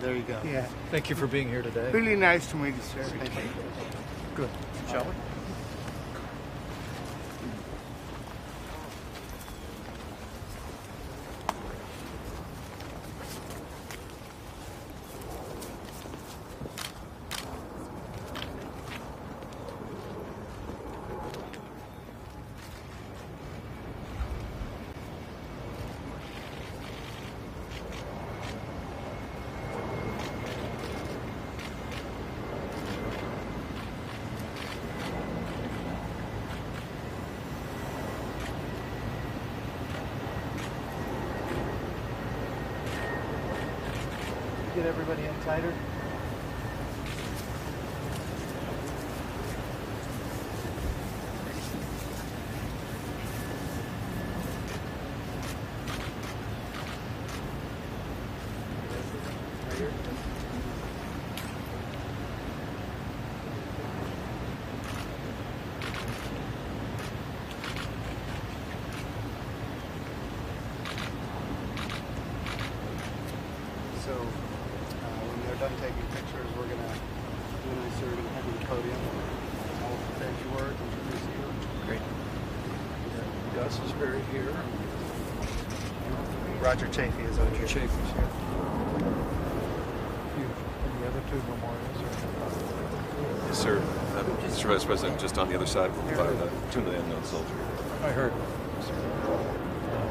There you go. Yeah. Thank you for being here today. Really nice to meet you, sir. Thank you. Good. Shall we? Get everybody in tighter. So, when they're done taking pictures, we're going to head to the podium. I'll say a few words, introduce you. Great. Gus is buried here. Roger Chaffee is over here. Chaffee's here. And the other two memorials are... Yes, sir. Mr. Vice President, just on the other side by the Tomb of the Unknown Soldier. I heard.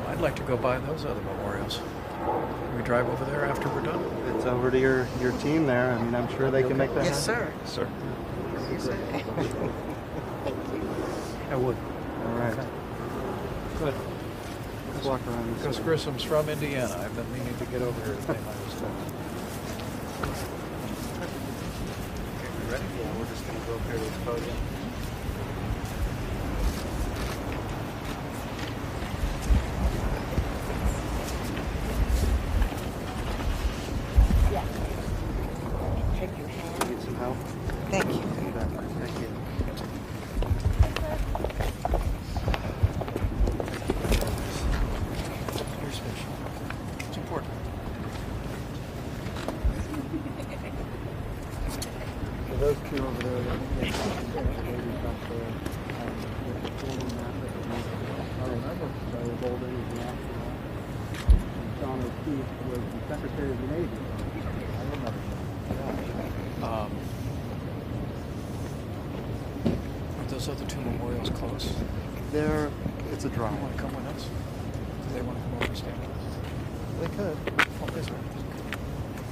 I'd like to go by those other memorials. Can we drive over there after we're done? It's over to your team there. I mean, I'm sure they can make that Yes, happen. sir. Yes, sir. Yes, sir. I would. All right. Good. Let's walk around this Because way. Grissom's from Indiana. I've been meaning to get over here to pay my respects. Okay, we ready? Yeah, we're just going to go up here to the podium. Take your hand. Need some help? Thank you. You bet. Thank you. You're special. It's important. So those two over there, they ladies up there, with the photo map that we made. I remember those old days in Africa. John O'Keefe was the Secretary of the Navy. I remember. Are those other two memorials close? It's a Do drive. you want to come with us? Do they want to come over and stand with us? They could. Oh, this way.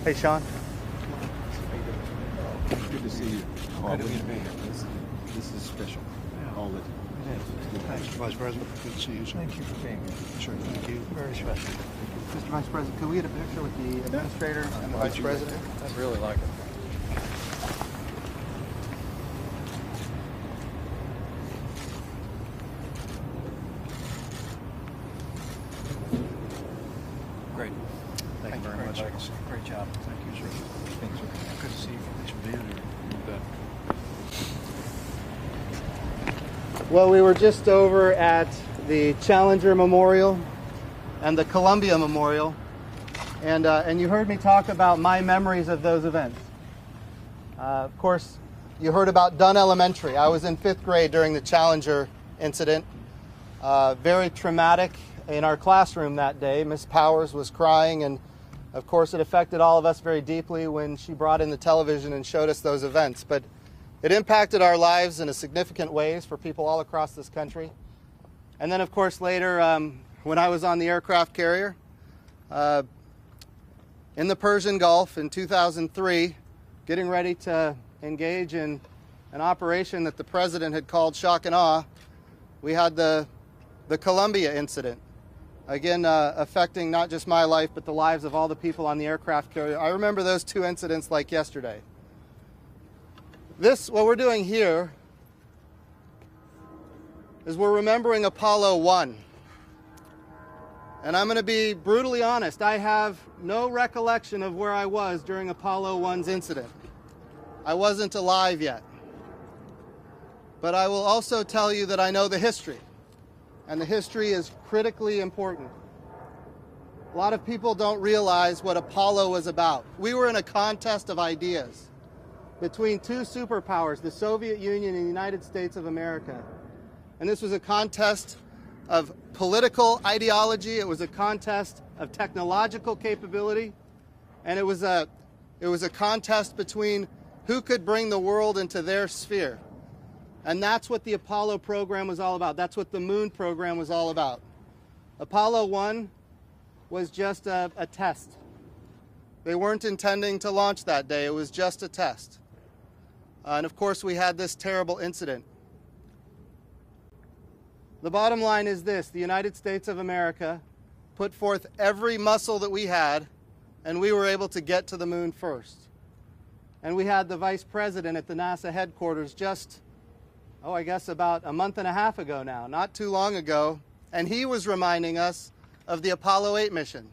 Hey, Sean. Good to see you. Good to be here. This is special. Yeah. All the Thanks. Mr. Vice President, good to see you, sir. Thank you for being here. Sure, thank you. Very special. Mr. Vice President, could we get a picture with the Administrator and the Vice President? I'd really like it. Great. Thank you very much. Great job. Thank you, sir. Thanks. Good to see you. Thanks for being here. You bet. Well, we were just over at the Challenger Memorial and the Columbia Memorial, and you heard me talk about my memories of those events. Of course, you heard about Dunn Elementary. I was in 5th grade during the Challenger incident. Very traumatic in our classroom that day. Miss Powers was crying, and of course it affected all of us very deeply when she brought in the television and showed us those events. But it impacted our lives in a significant ways for people all across this country. And then, of course, later, when I was on the aircraft carrier in the Persian Gulf in 2003, getting ready to engage in an operation that the president had called shock and awe, we had the Columbia incident. Again, affecting not just my life, but the lives of all the people on the aircraft carrier. I remember those two incidents like yesterday. What we're doing here is we're remembering Apollo 1. And I'm going to be brutally honest, I have no recollection of where I was during Apollo 1's incident. I wasn't alive yet. But I will also tell you that I know the history. And the history is critically important. A lot of people don't realize what Apollo was about. We were in a contest of ideas between two superpowers, the Soviet Union and the United States of America. And this was a contest of political ideology. It was a contest of technological capability. And it was a contest between who could bring the world into their sphere. And that's what the Apollo program was all about. That's what the moon program was all about. Apollo 1 was just a test. They weren't intending to launch that day. It was just a test. And of course, we had this terrible incident. The bottom line is this: the United States of America put forth every muscle that we had, and we were able to get to the moon first. And we had the vice president at the NASA headquarters just, I guess about a month and a half ago now, not too long ago, and he was reminding us of the Apollo 8 mission,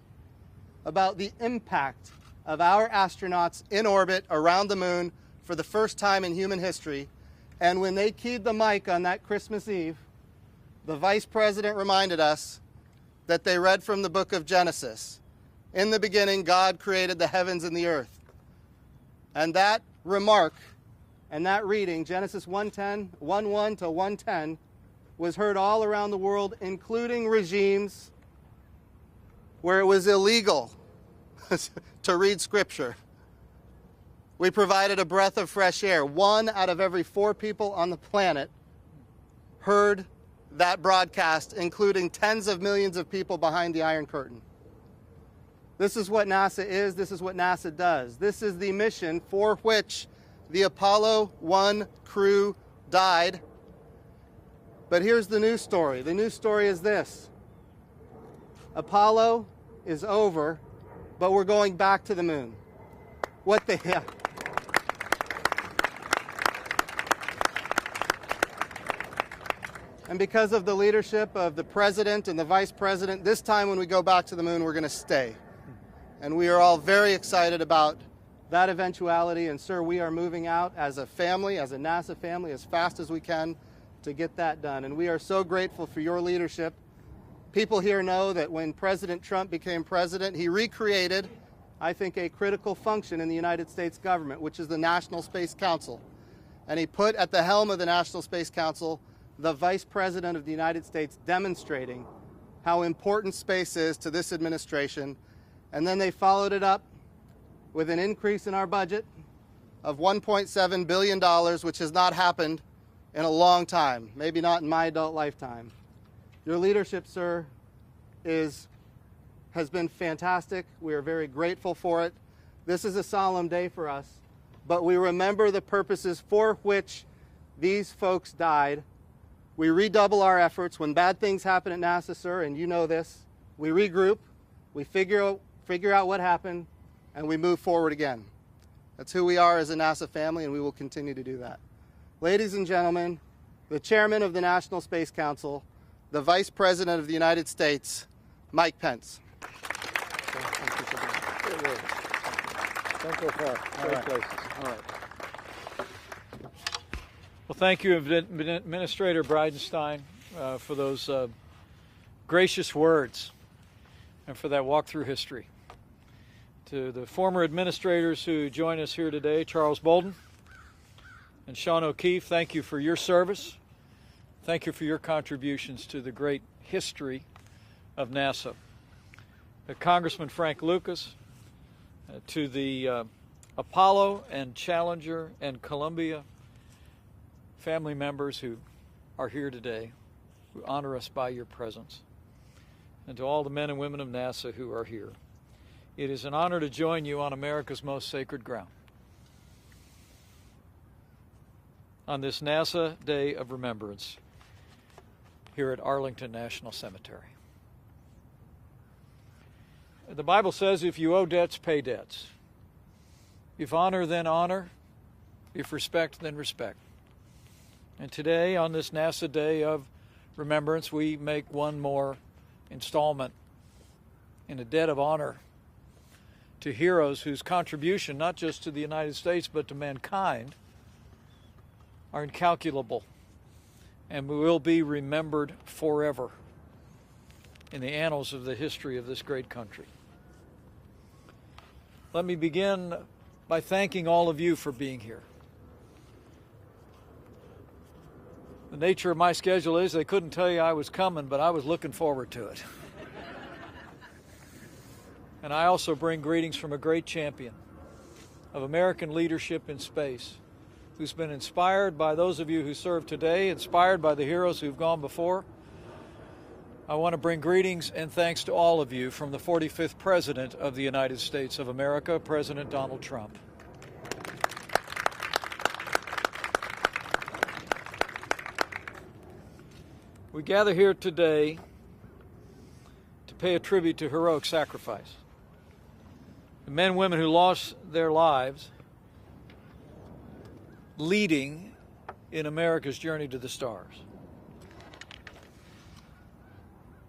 about the impact of our astronauts in orbit around the moon for the first time in human history. And when they keyed the mic on that Christmas Eve, the vice president reminded us that they read from the book of Genesis. In the beginning, God created the heavens and the earth. And that remark and that reading, Genesis 1:1 to 1:10, was heard all around the world, including regimes where it was illegal to read Scripture. We provided a breath of fresh air. 1 out of every 4 people on the planet heard that broadcast, including tens of millions of people behind the Iron Curtain. This is what NASA is. This is what NASA does. This is the mission for which the Apollo 1 crew died. But here's the news story. The news story is this: Apollo is over, but we're going back to the moon. What the hell? And because of the leadership of the president and the vice president, this time when we go back to the moon, we're going to stay. And we are all very excited about that eventuality. And sir, we are moving out as a family, as a NASA family, as fast as we can to get that done. And we are so grateful for your leadership. People here know that when President Trump became president, he recreated, I think, a critical function in the United States government, which is the National Space Council. And he put at the helm of the National Space Council the Vice President of the United States, demonstrating how important space is to this administration. And then they followed it up with an increase in our budget of $1.7 billion, which has not happened in a long time, maybe not in my adult lifetime. Your leadership, sir, has been fantastic. We are very grateful for it. This is a solemn day for us, but we remember the purposes for which these folks died. We redouble our efforts. When bad things happen at NASA, sir, and you know this, we regroup, we figure out what happened, and we move forward again. That's who we are as a NASA family, and we will continue to do that. Ladies and gentlemen, the chairman of the National Space Council, the Vice President of the United States, Mike Pence. Don't go far. Great places. All right. Well, thank you, Administrator Bridenstine, for those gracious words and for that walk through history. To the former administrators who join us here today, Charles Bolden and Sean O'Keefe, thank you for your service. Thank you for your contributions to the great history of NASA. Congressman Frank Lucas, to the Apollo and Challenger and Columbia family members who are here today, who honor us by your presence, and to all the men and women of NASA who are here. It is an honor to join you on America's most sacred ground on this NASA Day of Remembrance here at Arlington National Cemetery. The Bible says if you owe debts, pay debts. If honor, then honor. If respect, then respect. And today, on this NASA Day of Remembrance, we make one more installment in a debt of honor to heroes whose contribution, not just to the United States, but to mankind, are incalculable and will be remembered forever. in the annals of the history of this great country. Let me begin by thanking all of you for being here. The nature of my schedule is they couldn't tell you I was coming, but I was looking forward to it. And I also bring greetings from a great champion of American leadership in space, who's been inspired by those of you who serve today, inspired by the heroes who've gone before. I want to bring greetings and thanks to all of you from the 45th President of the United States of America, President Donald Trump. We gather here today to pay a tribute to heroic sacrifice. The men and women who lost their lives leading in America's journey to the stars.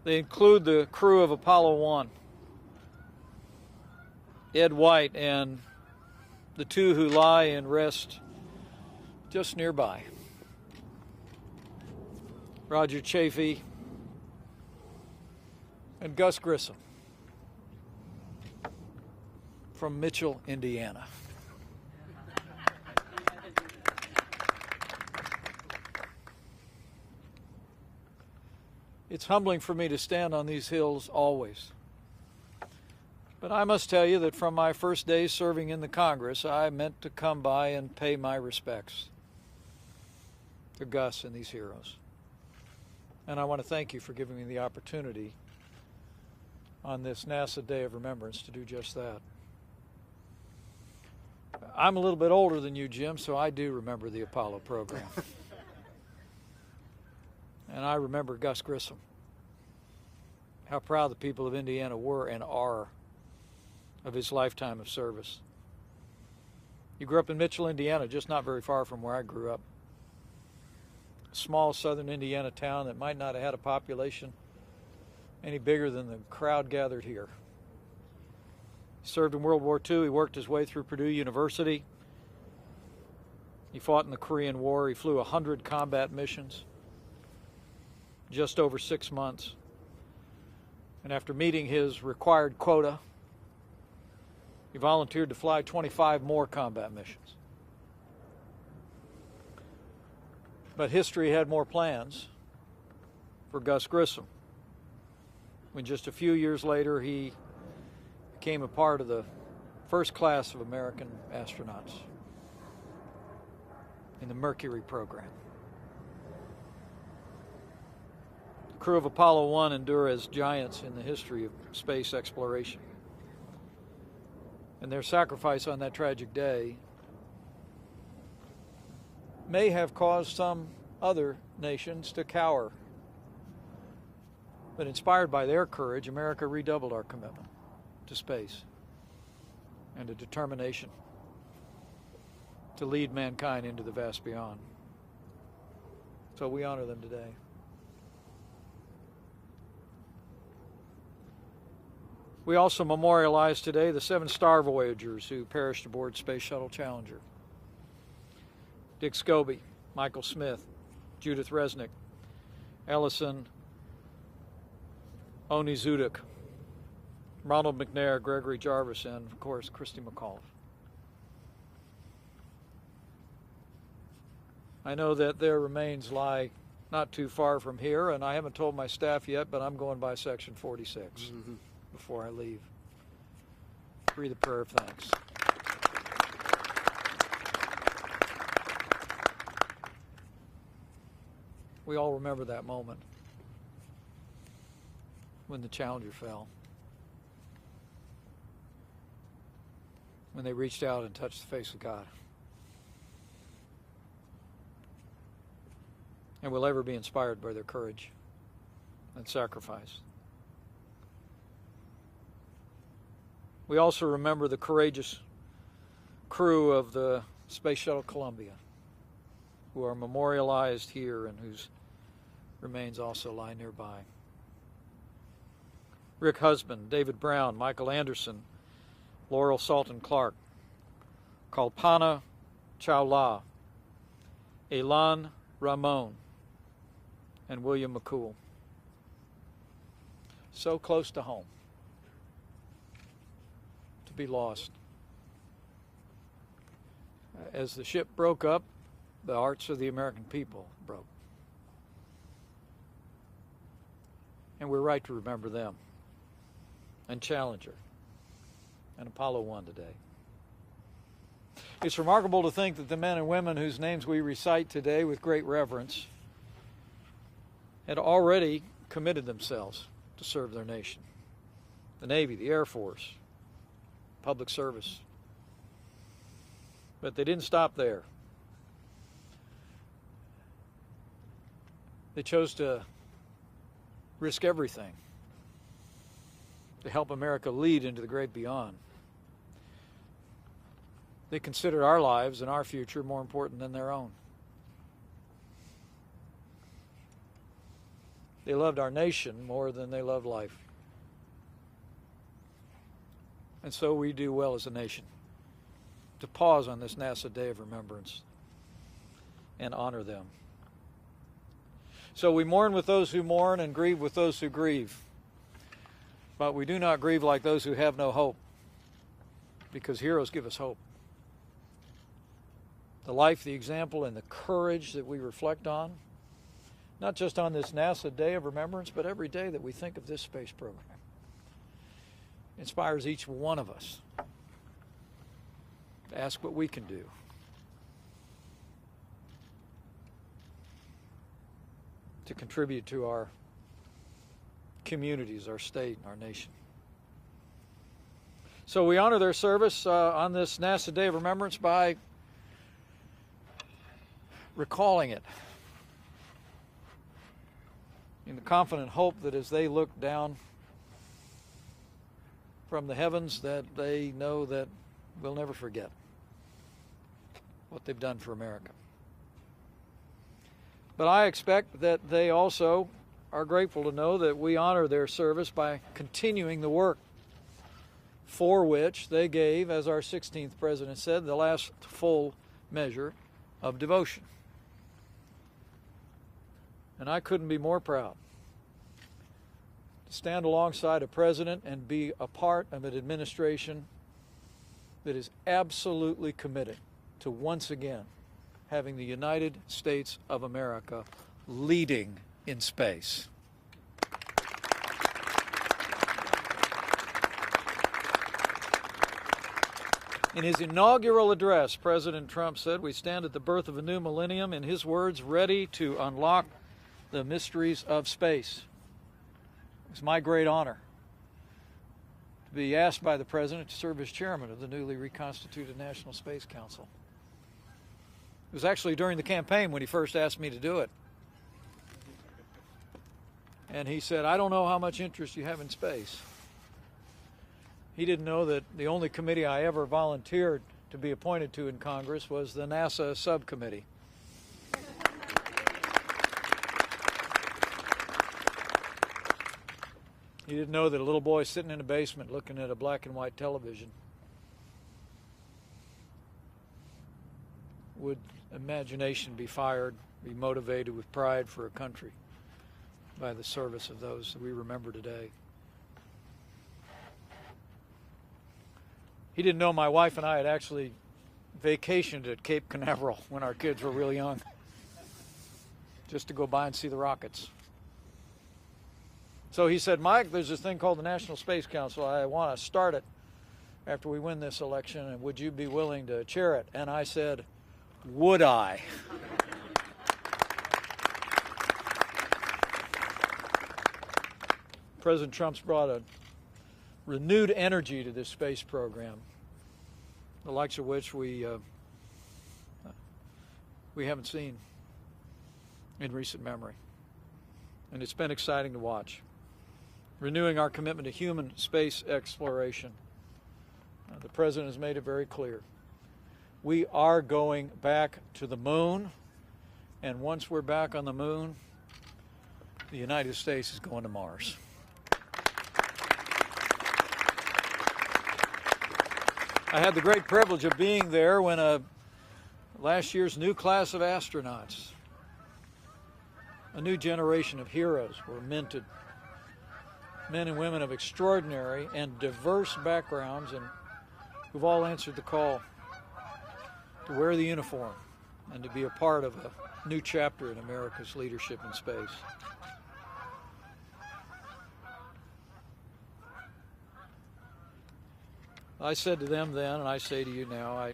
They include the crew of Apollo 1, Ed White, and the two who lie in rest just nearby, Roger Chaffee and Gus Grissom from Mitchell, Indiana. It's humbling for me to stand on these hills always. But I must tell you that from my first days serving in the Congress, I meant to come by and pay my respects to Gus and these heroes. And I want to thank you for giving me the opportunity on this NASA Day of Remembrance to do just that. I'm a little bit older than you, Jim, so I do remember the Apollo program. And I remember Gus Grissom, how proud the people of Indiana were and are of his lifetime of service. You grew up in Mitchell, Indiana, just not very far from where I grew up. A small southern Indiana town that might not have had a population any bigger than the crowd gathered here. He served in World War II. He worked his way through Purdue University. He fought in the Korean War. He flew 100 combat missions, just over 6 months. And after meeting his required quota, he volunteered to fly 25 more combat missions. But history had more plans for Gus Grissom, when just a few years later he became a part of the first class of American astronauts in the Mercury program. The crew of Apollo 1 endure as giants in the history of space exploration. And their sacrifice on that tragic day may have caused some other nations to cower. But inspired by their courage, America redoubled our commitment to space and a determination to lead mankind into the vast beyond. So we honor them today. We also memorialize today the 7 star voyagers who perished aboard Space Shuttle Challenger. Dick Scobie, Michael Smith, Judith Resnick, Ellison Onizuduk, Ronald McNair, Gregory Jarvis, and of course, Christy McAuliffe. I know that their remains lie not too far from here, and I haven't told my staff yet, but I'm going by Section 46 before I leave. Breathe a prayer of thanks. We all remember that moment when the Challenger fell, when they reached out and touched the face of God. And we'll ever be inspired by their courage and sacrifice. We also remember the courageous crew of the Space Shuttle Columbia, who are memorialized here and whose remains also lie nearby. Rick Husband, David Brown, Michael Anderson, Laurel Salton Clark, Kalpana Chawla, Elan Ramon, and William McCool. so close to home, to be lost. As the ship broke up, the hearts of the American people broke. And we're right to remember them, and Challenger, and Apollo 1 today. It's remarkable to think that the men and women whose names we recite today with great reverence had already committed themselves to serve their nation. The Navy, the Air Force, public service. But they didn't stop there. They chose to risk everything to help America lead into the great beyond. They considered our lives and our future more important than their own. They loved our nation more than they loved life. And so we do well as a nation to pause on this NASA Day of Remembrance and honor them. So we mourn with those who mourn and grieve with those who grieve. But we do not grieve like those who have no hope, because heroes give us hope. The life, the example, and the courage that we reflect on, not just on this NASA Day of Remembrance, but every day that we think of this space program, inspires each one of us to ask what we can do to contribute to our communities, our state, and our nation. So we honor their service on this NASA Day of Remembrance by recalling it in the confident hope that as they look down from the heavens, that they know that we'll never forget what they've done for America. But I expect that they also are grateful to know that we honor their service by continuing the work for which they gave, as our 16th president said, the last full measure of devotion. And I couldn't be more proud to stand alongside a president and be a part of an administration that is absolutely committed to once again having the United States of America leading in space. In his inaugural address, President Trump said, "We stand at the birth of a new millennium," in his words, ready to unlock the mysteries of space. It's my great honor to be asked by the President to serve as chairman of the newly reconstituted National Space Council. It was actually during the campaign when he first asked me to do it. And he said, "I don't know how much interest you have in space." He didn't know that the only committee I ever volunteered to be appointed to in Congress was the NASA subcommittee. He didn't know that a little boy sitting in a basement looking at a black and white television would imagination be fired, be motivated with pride for a country by the service of those that we remember today. He didn't know my wife and I had actually vacationed at Cape Canaveral when our kids were real young, just to go by and see the rockets. So he said, "Mike, there's this thing called the National Space Council. I want to start it after we win this election, and would you be willing to chair it?" And I said, "Would I?" President Trump's brought a renewed energy to this space program, the likes of which we haven't seen in recent memory. And it's been exciting to watch. Renewing our commitment to human space exploration. The President has made it very clear. We are going back to the moon, and once we're back on the moon, the United States is going to Mars. I had the great privilege of being there when last year's new class of astronauts, a new generation of heroes, were minted men and women of extraordinary and diverse backgrounds and who've all answered the call to wear the uniform and to be a part of a new chapter in America's leadership in space. I said to them then, and I say to you now,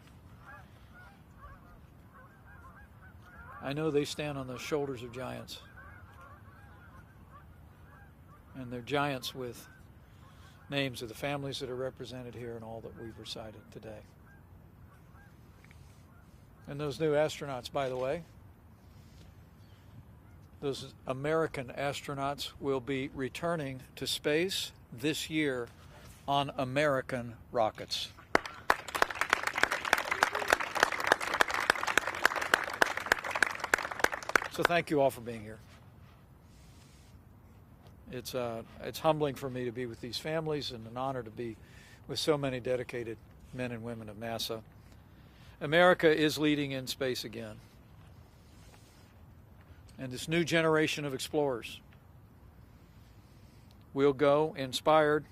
I know they stand on the shoulders of giants. And they're giants with names of the families that are represented here and all that we've recited today. And those new astronauts, by the way, those American astronauts will be returning to space this year on American rockets. So thank you all for being here. It's humbling for me to be with these families and an honor to be with so many dedicated men and women of NASA. America is leading in space again. And this new generation of explorers will go inspired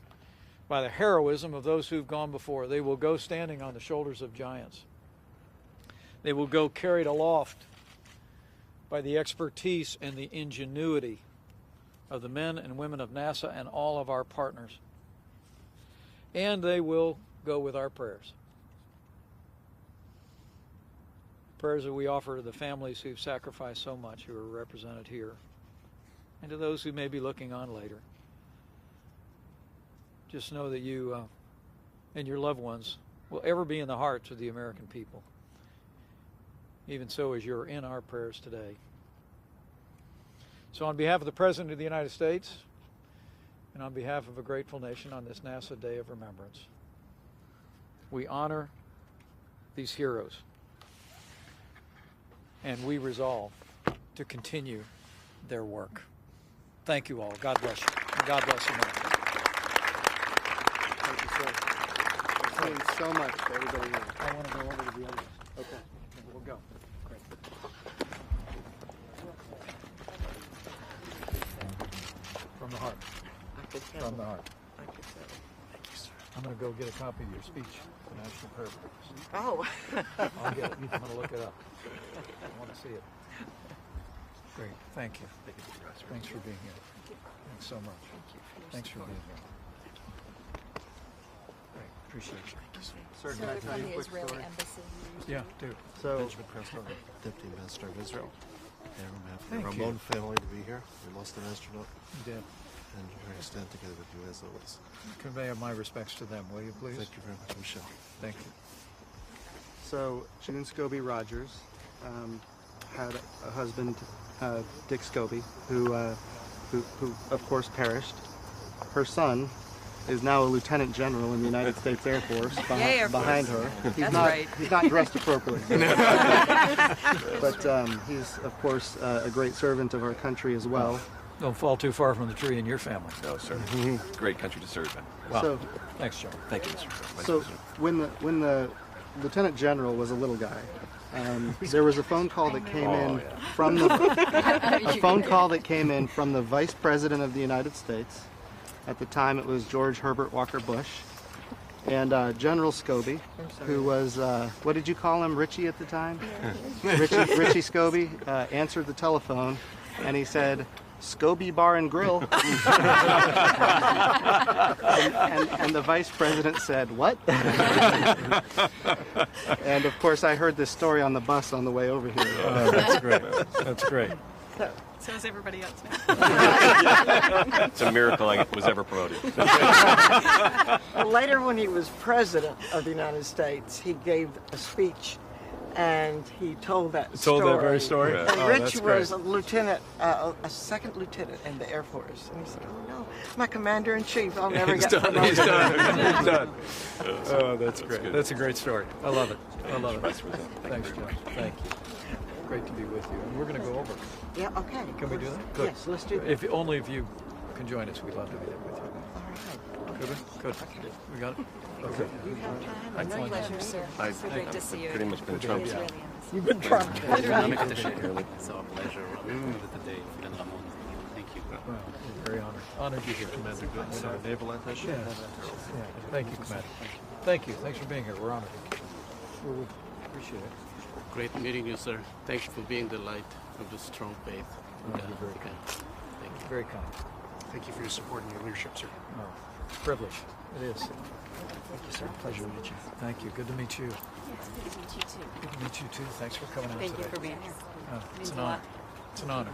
by the heroism of those who've gone before. They will go standing on the shoulders of giants. They will go carried aloft by the expertise and the ingenuity of the men and women of NASA and all of our partners. And they will go with our prayers. Prayers that we offer to the families who've sacrificed so much, who are represented here, and to those who may be looking on later. Just know that you and your loved ones will ever be in the hearts of the American people. Even so as you're in our prayers today. So on behalf of the President of the United States, and on behalf of a grateful nation on this NASA Day of Remembrance, we honor these heroes, and we resolve to continue their work. Thank you all. God bless you. And God bless America. Thank you, sir. Thank you so much to everybody here. I want to go over to the others. Okay. We'll go. Great. From the heart. From the heart. Thank you, sir. Thank you, sir. I'm going to go get a copy of your speech for national prayer purposes. Oh. I'll get it. I'm going to look it up. I want to see it. Great. Thank you. Thanks for being here. Thanks so much. Thanks for being here. Great. Appreciate you. Sir, can I tell you a quick story? Yeah, do. So, Benjamin Preston, Deputy Ambassador of Israel. And on behalf of Thank the you. Ramon family to be here. We lost an astronaut, You did. and we're going to stand together with you as always. Convey my respects to them, will you, please? Thank you very much, Michelle. Thank you. So June Scobie Rogers had a husband, Dick Scobie, who of course perished. Her son is now a lieutenant general in the United States Air Force behind her. He's not dressed appropriately. But he's of course a great servant of our country as well. Don't fall too far from the tree in your family. No, sir. Great country to serve in. Wow. So, Thanks, John. Thank you, Mr. Vice So President. when the lieutenant general was a little guy, there was a phone call that came in from the Vice President of the United States. At the time, it was George Herbert Walker Bush, and General Scobie, who was what did you call him, Richie at the time? Richie Scobie answered the telephone, and he said, "Scobie Bar and Grill." and the Vice President said, "What?" And of course, I heard this story on the bus on the way over here. Oh, that's great. That's great. So is everybody else now. It's a miracle I was ever promoted. Later, when he was president of the United States, he gave a speech, and he told that story. Told that very story? Yeah. And Oh, Rich that's great. was a lieutenant, a second lieutenant in the Air Force, and he said, "Oh no, my commander-in-chief, I'll never He's get done. promoted." He's done. He's done. Oh, that's great. good. That's a great story. I love it. I love it. Vice President, thank you Thanks, very John. Thank you. Great to be with you. And we're going to go over. Yeah, okay. Can we do that? Good. Yes, let's do that. If only if you can join us, we'd love to be there with you. All right. Could we? Good. We got it? Okay. You have time? I know Excellent. you have Pleasure, sir. I- So great to see you. Pretty much been It's Trump. really nice. You've been trying. It's our pleasure. Thank you. Well, we're very honored. Honored you're here. Commander Goodwin, our naval attaché. Yeah. Thank you, Commander. Thank you. Thanks for being here. We're honored. We appreciate it. Great meeting you, sir. Thank you for being the light of the strong faith. Oh, you're very kind. Thank you. Very kind. Thank you for your support and your leadership, sir. Oh, it's a privilege. It is. Thank you, sir. Pleasure to meet you. Thank you. Good to meet you. Yes, good to meet you too. Good to meet you too. Thanks for coming out Thank today. you for being here. It's Means an a honor. lot. It's an honor.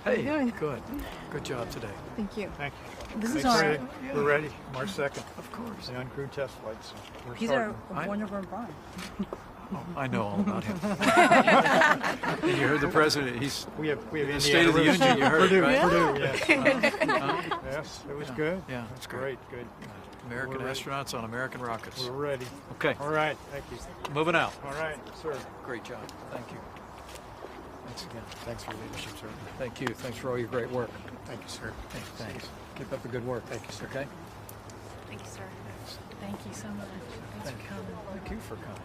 How you Hey, doing? good. Good job today. Thank you. Thank you. This is our. We're ready. March 2nd. Of course. The uncrewed test flights. We're These are I- one of our barn. Oh, I know all about him. And you heard the president. He's We have the Indiana State of the River- Union. You heard Purdue, it, right? Purdue, yes. Yes, it was good. Yeah, it's great. Great, good. American We're ready. astronauts on American rockets. We're ready. Okay, All right, thank you. moving out. All right, sir. Great job. Thank you. Thanks again. Thanks for your leadership, sir. Thank you. Thanks for all your great work. Thank you, sir. Hey, thanks. Keep up the good work. Thank you, sir. Okay? Thank you, sir. Thank you so much. Thanks for coming. Thank you for coming.